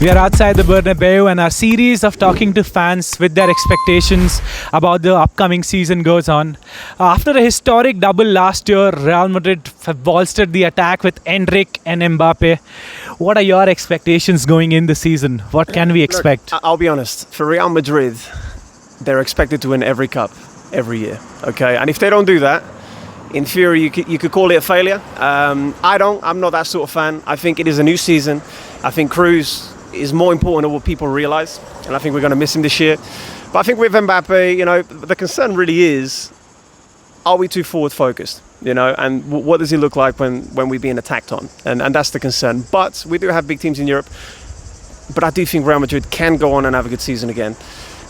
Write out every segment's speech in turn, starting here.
We are outside the Bernabeu and our series of talking to fans with their expectations about the upcoming season goes on. After a historic double last year, Real Madrid have bolstered the attack with Endrick and Mbappe. What are your expectations going in the season? What can we expect? Look, I'll be honest. For Real Madrid, they're expected to win every cup every year. Okay, and if they don't do that, in theory, you could call it a failure. I'm not that sort of fan. I think it is a new season. I think Cruz is more important than what people realise, and I think we're going to miss him this year. But I think with Mbappe, the concern really is, are we too forward focused? And what does he look like when we're being attacked on? And that's the concern. But we do have big teams in Europe. But I do think Real Madrid can go on and have a good season again.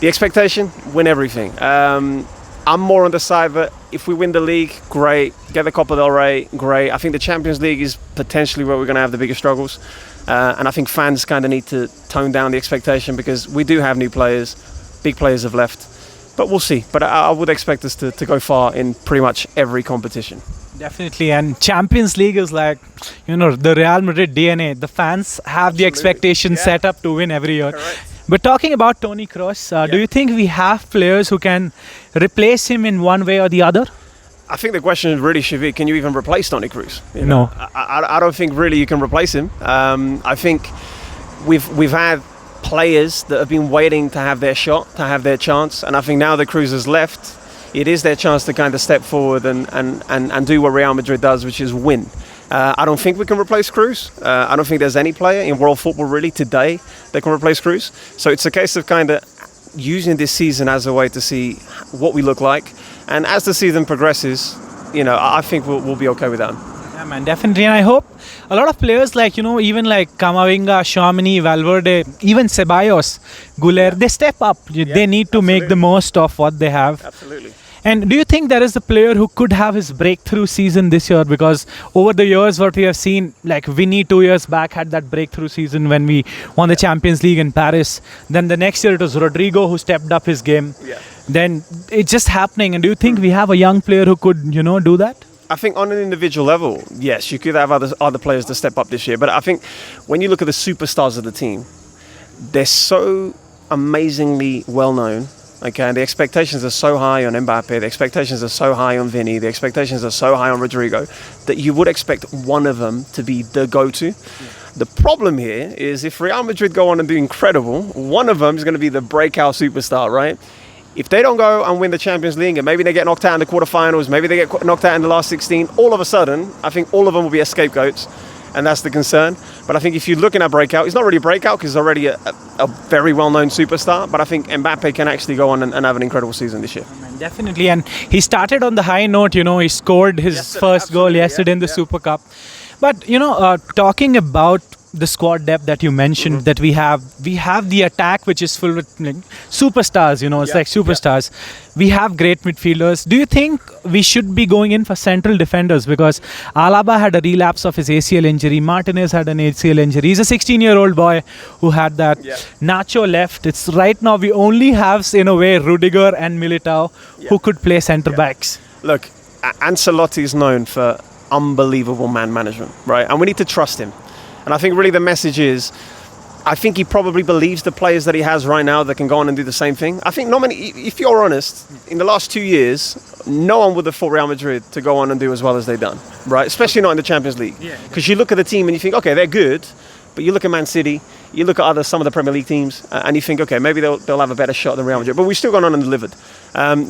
The expectation, win everything. I'm more on the side that if we win the league, great. Get the Copa del Rey, great. I think the Champions League is potentially where we're going to have the biggest struggles. And I think fans kind of need to tone down the expectation because we do have new players. Big players have left. But we'll see. But I would expect us to go far in pretty much every competition. Definitely. And Champions League is like, the Real Madrid DNA. The fans have the expectation set up to win every year. Correct. But talking about Toni Kroos, do you think we have players who can replace him in one way or the other? I think the question really should be, can you even replace Toni Kroos? No. I don't think really you can replace him. I think we've had players that have been waiting to have their shot, to have their chance. And I think now that Kroos has left, it is their chance to kind of step forward and do what Real Madrid does, which is win. I don't think we can replace Kroos. I don't think there's any player in world football really today that can replace Kroos. So it's a case of kind of using this season as a way to see what we look like. And as the season progresses, I think we'll be okay with that. Yeah, man, definitely. And I hope a lot of players even like Camavinga, Tchouaméni, Valverde, even Ceballos, Güler, they step up. They need to make the most of what they have. Absolutely. And do you think there is a player who could have his breakthrough season this year? Because over the years, what we have seen, like Vinny 2 years back had that breakthrough season when we won the Champions League in Paris. Then the next year it was Rodrigo who stepped up his game. Yeah. Then it's just happening. And do you think we have a young player who could, do that? I think on an individual level, yes, you could have other players to step up this year. But I think when you look at the superstars of the team, they're so amazingly well known. Okay, and the expectations are so high on Mbappe, the expectations are so high on Vinny, the expectations are so high on Rodrigo that you would expect one of them to be the go-to. Yeah. The problem here is if Real Madrid go on and do incredible, one of them is going to be the breakout superstar, right? If they don't go and win the Champions League and maybe they get knocked out in the quarterfinals, maybe they get knocked out in the last 16, all of a sudden, I think all of them will be scapegoats. And that's the concern. But I think if you're looking at breakout, he's not really breakout because he's already a very well-known superstar. But I think Mbappe can actually go on and have an incredible season this year. Definitely. And he started on the high note, he scored his first goal yesterday in the Super Cup. But, talking about the squad depth that you mentioned that we have the attack which is full with superstars, it's like superstars. We have great midfielders. Do you think we should be going in for central defenders? Because Alaba had a relapse of his ACL injury. Martinez had an ACL injury. He's a 16-year-old boy who had that. Yeah. Nacho left. It's right now we only have, in a way, Rudiger and Militao who could play centre backs. Look, Ancelotti is known for unbelievable man management, right? And we need to trust him. And I think really the message is, I think he probably believes the players that he has right now that can go on and do the same thing. I think not many, if you're honest, in the last 2 years, no one would have thought Real Madrid to go on and do as well as they've done, right? Especially not in the Champions League. Because you look at the team and you think, okay, they're good, but you look at Man City, you look at some of the Premier League teams, and you think, okay, maybe they'll have a better shot than Real Madrid. But we've still gone on and delivered.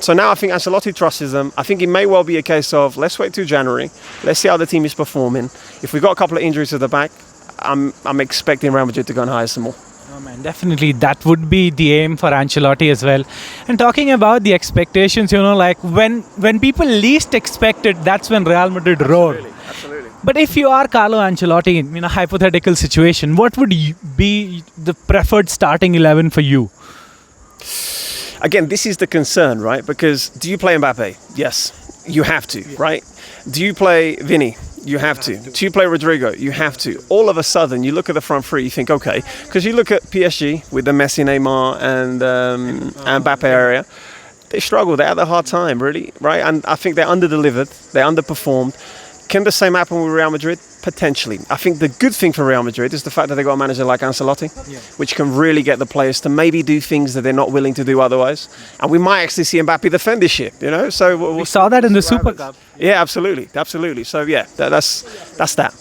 So now I think Ancelotti trusts them. I think it may well be a case of, let's wait till January, let's see how the team is performing. If we've got a couple of injuries at the back, I'm expecting Real Madrid to go and hire some more. Oh man, definitely that would be the aim for Ancelotti as well. And talking about the expectations, like when people least expect it, that's when Real Madrid roar. Absolutely. But if you are Carlo Ancelotti in a hypothetical situation, what would be the preferred starting 11 for you? Again, this is the concern, right? Because do you play Mbappe? Yes, you have to, right? Do you play Vinny? You have to. Do you play Rodrigo? You have to. All of a sudden, you look at the front three, you think, okay, because you look at PSG with the Messi, Neymar, and Mbappe area, they struggle. They had a hard time, really, right? And I think they under-delivered, they underperformed. Can the same happen with Real Madrid? Potentially. I think the good thing for Real Madrid is the fact that they got a manager like Ancelotti, which can really get the players to maybe do things that they're not willing to do otherwise. And we might actually see Mbappe defend this ship, you know? So We saw that in the Super Cup. Yeah, absolutely. So yeah, that's that.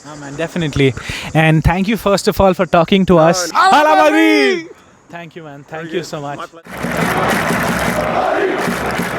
Oh, man, definitely. And thank you, first of all, for talking to us. Hala Madrid! Thank you, man. Thank you so much. My pleasure.